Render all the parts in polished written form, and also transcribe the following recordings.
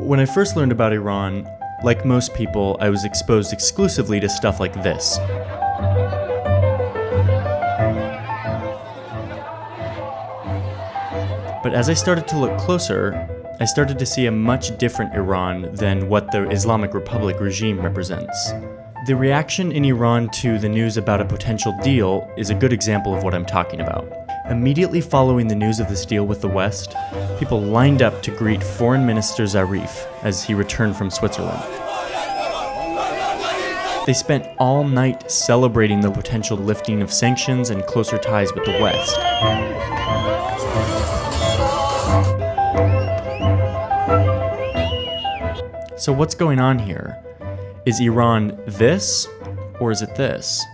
when I first learned about Iran, like most people, I was exposed exclusively to stuff like this. But as I started to look closer, I started to see a much different Iran than what the Islamic Republic regime represents. The reaction in Iran to the news about a potential deal is a good example of what I'm talking about. Immediately following the news of this deal with the West, people lined up to greet Foreign Minister Zarif as he returned from Switzerland. They spent all night celebrating the potential lifting of sanctions and closer ties with the West. So what's going on here? Is Iran this, or is it this?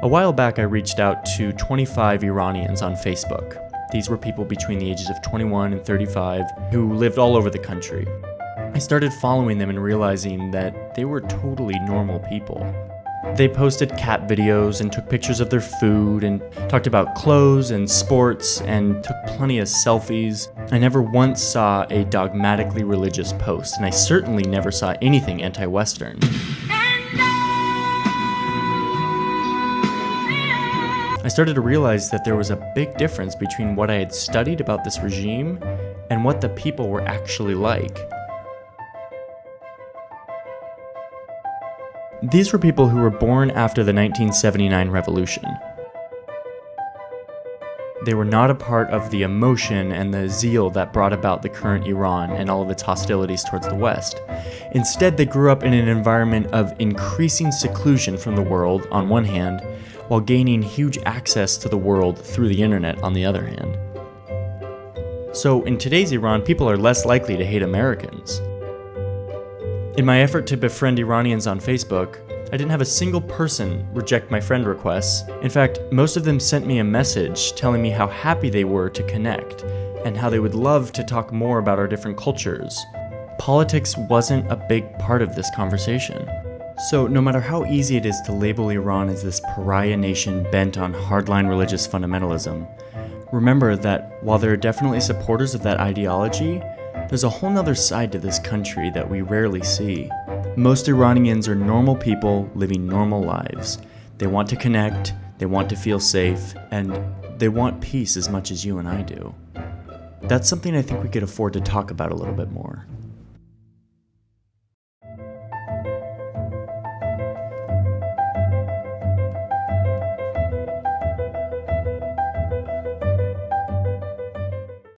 A while back I reached out to 25 Iranians on Facebook. These were people between the ages of 21 and 35 who lived all over the country. I started following them and realizing that they were totally normal people. They posted cat videos and took pictures of their food and talked about clothes and sports and took plenty of selfies. I never once saw a dogmatically religious post, and I certainly never saw anything anti-Western. I started to realize that there was a big difference between what I had studied about this regime and what the people were actually like. These were people who were born after the 1979 revolution. They were not a part of the emotion and the zeal that brought about the current Iran and all of its hostilities towards the West. Instead, they grew up in an environment of increasing seclusion from the world on one hand, while gaining huge access to the world through the internet on the other hand. So in today's Iran, people are less likely to hate Americans. In my effort to befriend Iranians on Facebook, I didn't have a single person reject my friend requests. In fact, most of them sent me a message telling me how happy they were to connect and how they would love to talk more about our different cultures. Politics wasn't a big part of this conversation. So no matter how easy it is to label Iran as this pariah nation bent on hardline religious fundamentalism, remember that while there are definitely supporters of that ideology, there's a whole nother side to this country that we rarely see. Most Iranians are normal people living normal lives. They want to connect, they want to feel safe, and they want peace as much as you and I do. That's something I think we could afford to talk about a little bit more.